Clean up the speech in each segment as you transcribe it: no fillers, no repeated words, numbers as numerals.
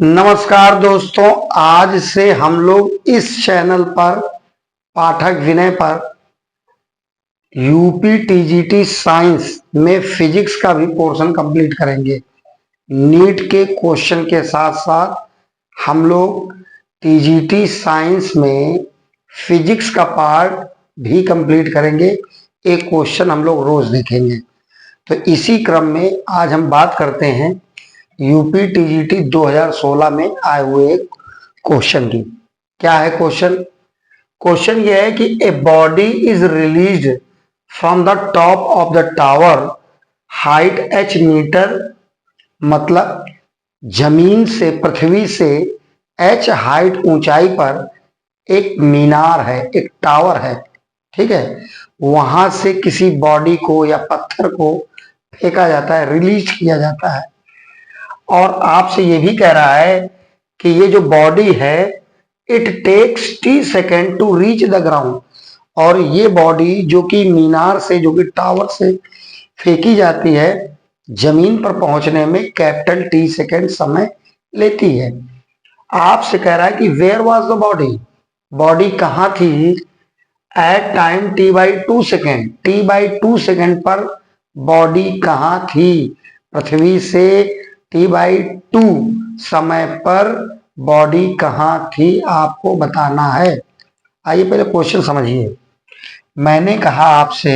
नमस्कार दोस्तों, आज से हम लोग इस चैनल पर पाठक विनय पर यूपी टीजीटी साइंस में फिजिक्स का भी पोर्शन कंप्लीट करेंगे। नीट के क्वेश्चन के साथ साथ हम लोग टीजीटी साइंस में फिजिक्स का पार्ट भी कंप्लीट करेंगे। एक क्वेश्चन हम लोग रोज देखेंगे। तो इसी क्रम में आज हम बात करते हैं यूपी टीजीटी 2016 में आए हुए एक क्वेश्चन की। क्या है क्वेश्चन? क्वेश्चन ये है कि a body is released from the top of the tower, height h metre, मतलब जमीन से, पृथ्वी से h हाइट ऊंचाई पर एक मीनार है, एक टावर है, ठीक है। वहां से किसी बॉडी को या पत्थर को फेंका जाता है, रिलीज किया जाता है। और आपसे ये भी कह रहा है कि ये जो बॉडी है, it takes t second to reach the ground, और ये बॉडी जो कि मीनार से, जो कि टावर से फेंकी जाती है, जमीन पर पहुंचने में कैपिटल T सेकेंड समय लेती है। आपसे कह रहा है कि where was the body, body कहां थी at time t/2 second, t/2 second पर बॉडी कहां थी, पृथ्वी से t/2 समय पर बॉडी कहां थी, आपको बताना है। आइए पहले क्वेश्चन समझिए। मैंने कहा आपसे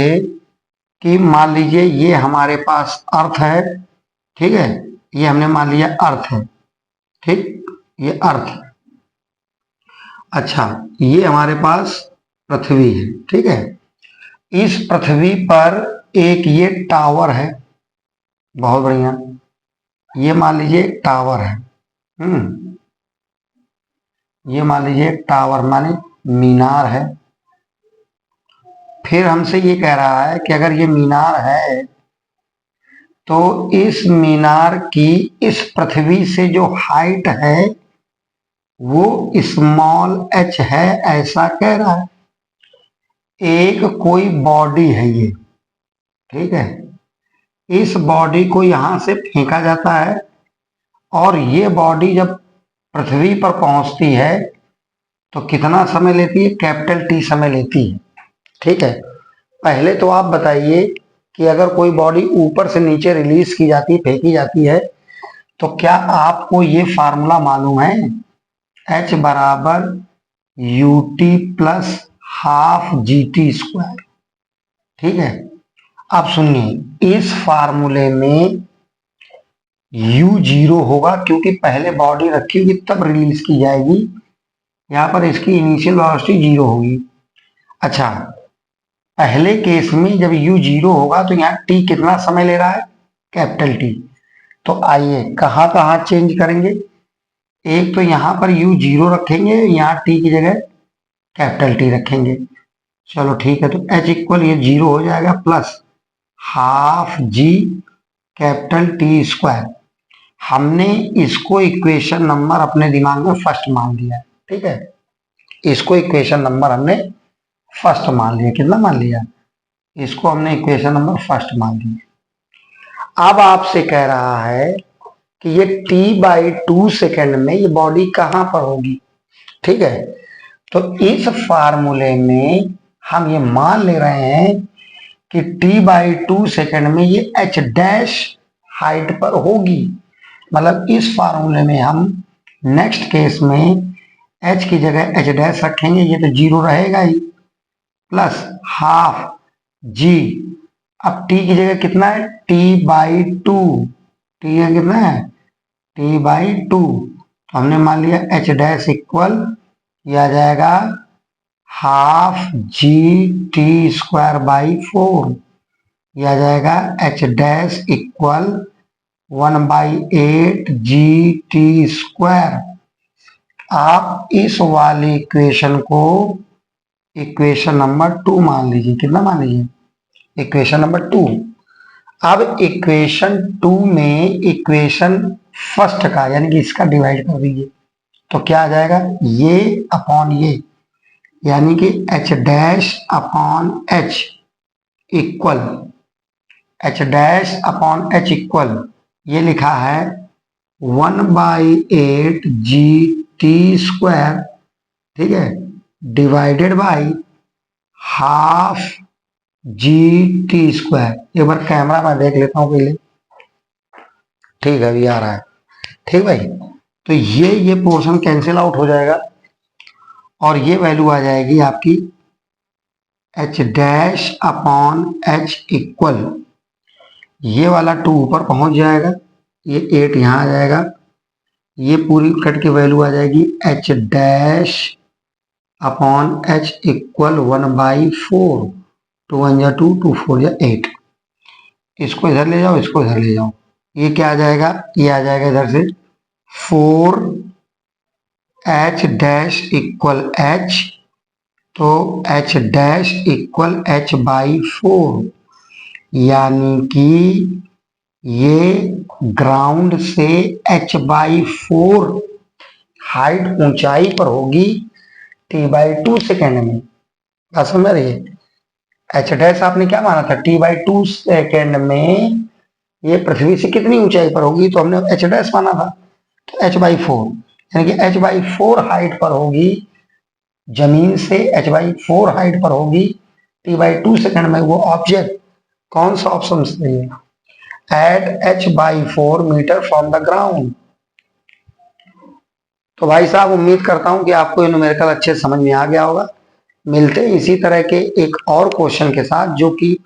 कि मान लीजिए ये हमारे पास अर्थ है, ठीक है, ये हमने मान लिया अर्थ है, ठीक, ये अर्थ। अच्छा, ये हमारे पास पृथ्वी है, ठीक है। इस पृथ्वी पर एक ये टावर है, बहुत बढ़िया, ये मान लीजिए टावर है। ये मान लीजिए टावर माने मीनार है। फिर हमसे ये कह रहा है कि अगर ये मीनार है तो इस मीनार की इस पृथ्वी से जो हाइट है वो स्मॉल h है, ऐसा कह रहा है। एक कोई बॉडी है ये, ठीक है, इस बॉडी को यहां से फेंका जाता है और ये बॉडी जब पृथ्वी पर पहुंचती है तो कितना समय लेती है, कैपिटल T समय लेती है, ठीक है। पहले तो आप बताइए कि अगर कोई बॉडी ऊपर से नीचे रिलीज की जाती, फेंकी जाती है, तो क्या आपको ये फार्मूला मालूम है, H बराबर UT प्लस हाफ GT², ठीक है। अब सुनिए, इस फार्मूले में U 0 होगा क्योंकि पहले बॉडी रखी होगी तब रिलीज की जाएगी, यहां पर इसकी इनिशियल वेलोसिटी 0 होगी। अच्छा, पहले केस में जब U 0 होगा तो यहाँ T कितना समय ले रहा है, कैपिटल T। तो आइए कहां कहां चेंज करेंगे। एक तो यहां पर U 0 रखेंगे, यहाँ T की जगह कैपिटल T रखेंगे। चलो ठीक है, तो H इक्वल ये 0 हो जाएगा plus half G capital T²। हमने इसको इक्वेशन नंबर अपने दिमाग में फर्स्ट मान लिया, ठीक है। इसको इक्वेशन नंबर हमने फर्स्ट मान लिया। कितना मान लिया? इसको हमने इक्वेशन नंबर फर्स्ट मान लिया। अब आपसे कह रहा है कि ये t/2 सेकेंड में ये बॉडी कहां पर होगी, ठीक है। तो इस फार्मूले में हम ये मान ले रहे हैं कि t/2 सेकेंड में ये h डैश हाइट पर होगी। मतलब इस फार्मूले में हम नेक्स्ट केस में h की जगह h डैश रखेंगे, ये तो 0 रहेगा ही, प्लस हाफ g। अब t की जगह कितना है, t/2, t है कितना है, t/2। तो हमने मान लिया h डैश इक्वल, ये आ जाएगा हाफ GT²/4, यह आ जाएगा h डैश इक्वल 1/8 GT²। आप इस वाली इक्वेशन को इक्वेशन नंबर 2 मान लीजिए। कितना मान लीजिए, इक्वेशन नंबर 2। अब इक्वेशन 2 में इक्वेशन फर्स्ट का यानी कि इसका डिवाइड कर दीजिए, तो क्या आ जाएगा, ये अपॉन ये, यानी कि h dash upon h equal, h dash upon h equal, ये लिखा है 1/8 GT², ठीक है, डिवाइडेड बाई हाफ GT²। एक बार कैमरा में देख लेता हूं पहले। ठीक है, अभी आ रहा है। ठीक भाई, तो ये पोर्शन कैंसिल आउट हो जाएगा और ये वैल्यू आ जाएगी आपकी H'/H इक्वल, ये वाला 2 ऊपर पहुंच जाएगा, ये 8 यहां आ जाएगा, ये पूरी कट की वैल्यू आ जाएगी H'/H इक्वल 1/4। 2 1 जा 2, 2 4 जा 8। इसको इधर ले जाओ, इसको इधर ले जाओ, ये क्या आ जाएगा, ये आ जाएगा इधर से 4H' इक्वल H, तो H' इक्वल H/4, यानी कि ये ग्राउंड से H/4 हाइट ऊंचाई पर होगी T/2 सेकेंड में। बात समझ रही है? H' आपने क्या माना था, T/2 सेकेंड में ये पृथ्वी से कितनी ऊंचाई पर होगी, तो हमने H' माना था, तो H/4, यानी कि H/4 हाइट पर होगी, जमीन से H/4 हाइट पर होगी T/2 सेकेंड में वो ऑब्जेक्ट। कौन सा ऑप्शन सही है? At H/4 metre from the ground. तो भाई साहब, उम्मीद करता हूं कि आपको ये न्यूमेरिकल अच्छे समझ में आ गया होगा। मिलते हैं इसी तरह के एक और क्वेश्चन के साथ जो कि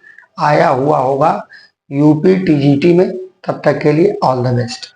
आया हुआ होगा यूपी TGT में। तब तक के लिए ऑल द बेस्ट।